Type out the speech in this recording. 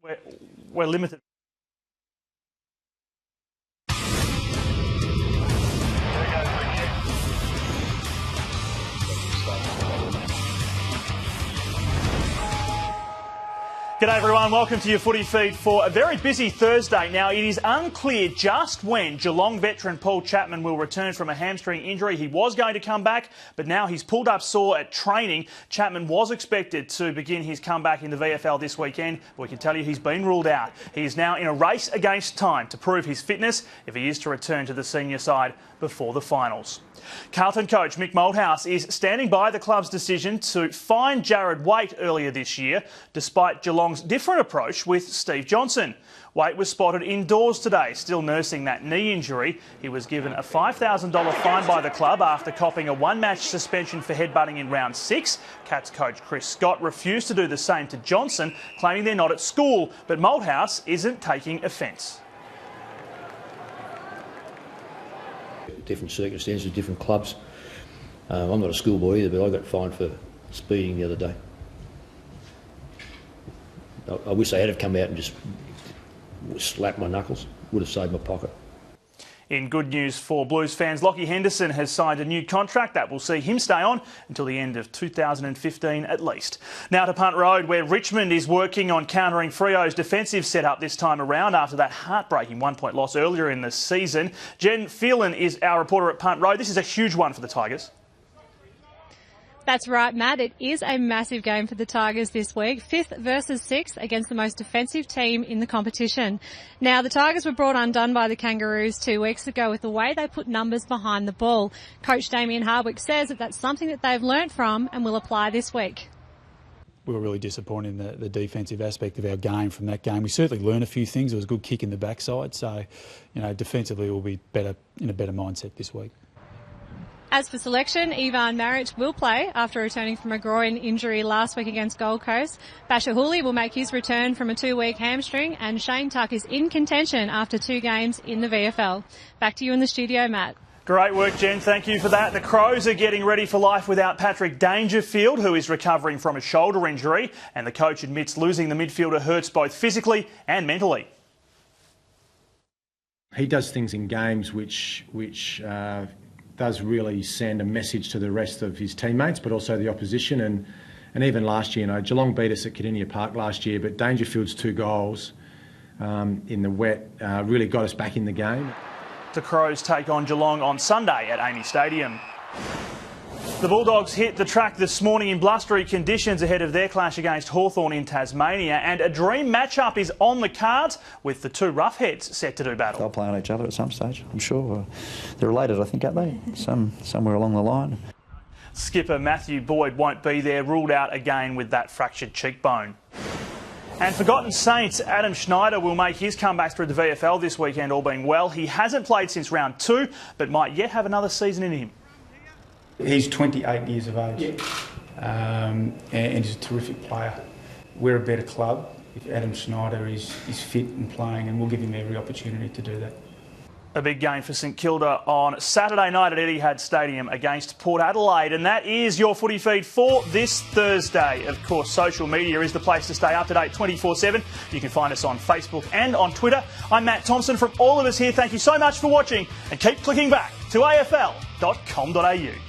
We're limited. G'day everyone, welcome to your footy feed for a very busy Thursday. Now, it is unclear just when Geelong veteran Paul Chapman will return from a hamstring injury. He was going to come back, but now he's pulled up sore at training. Chapman was expected to begin his comeback in the VFL this weekend, but we can tell you he's been ruled out. He is now in a race against time to prove his fitness if he is to return to the senior side before the finals. Carlton coach Mick Malthouse is standing by the club's decision to fine Jared Waite earlier this year, despite Geelong's different approach with Steve Johnson. Waite was spotted indoors today, still nursing that knee injury. He was given a $5,000 fine by the club after copping a one-match suspension for headbutting in round 6. Cats coach Chris Scott refused to do the same to Johnson, claiming they're not at school, but Malthouse isn't taking offence. Different circumstances, different clubs. I'm not a schoolboy either, but I got fined for speeding the other day. I wish they had have come out and just slapped my knuckles. Would have saved my pocket. In good news for Blues fans, Lockie Henderson has signed a new contract that will see him stay on until the end of 2015 at least. Now to Punt Road, where Richmond is working on countering Freo's defensive setup this time around after that heartbreaking one-point loss earlier in the season. Jen Phelan is our reporter at Punt Road. This is a huge one for the Tigers. That's right, Matt. It is a massive game for the Tigers this week. 5th versus 6th against the most defensive team in the competition. Now, the Tigers were brought undone by the Kangaroos 2 weeks ago with the way they put numbers behind the ball. Coach Damien Hardwick says that that's something that they've learnt from and will apply this week. We were really disappointed in the defensive aspect of our game from that game. We certainly learned a few things. It was a good kick in the backside. So, defensively we'll be in a better mindset this week. As for selection, Ivan Maric will play after returning from a groin injury last week against Gold Coast. Basher Hooley will make his return from a 2-week hamstring, and Shane Tuck is in contention after 2 games in the VFL. Back to you in the studio, Matt. Great work, Jen. Thank you for that. The Crows are getting ready for life without Patrick Dangerfield, who is recovering from a shoulder injury, and the coach admits losing the midfielder hurts both physically and mentally. He does things in games which does really send a message to the rest of his teammates, but also the opposition. And even last year, Geelong beat us at Cardinia Park last year, but Dangerfield's 2 goals in the wet really got us back in the game. The Crows take on Geelong on Sunday at Amy Stadium. The Bulldogs hit the track this morning in blustery conditions ahead of their clash against Hawthorn in Tasmania, and a dream matchup is on the cards with the 2 roughheads set to do battle. They'll play on each other at some stage, I'm sure. They're related, I think, aren't they? Somewhere along the line. Skipper Matthew Boyd won't be there, ruled out again with that fractured cheekbone. And Forgotten Saints' Adam Schneider will make his comebacks through the VFL this weekend, all being well. He hasn't played since round 2, but might yet have another season in him. He's 28 years of age, and he's a terrific player. We're a better club if Adam Schneider is fit and playing, and we'll give him every opportunity to do that. A big game for St Kilda on Saturday night at Etihad Stadium against Port Adelaide, and that is your footy feed for this Thursday. Of course, social media is the place to stay up to date 24/7. You can find us on Facebook and on Twitter. I'm Matt Thompson. From all of us here, thank you so much for watching, and keep clicking back to afl.com.au.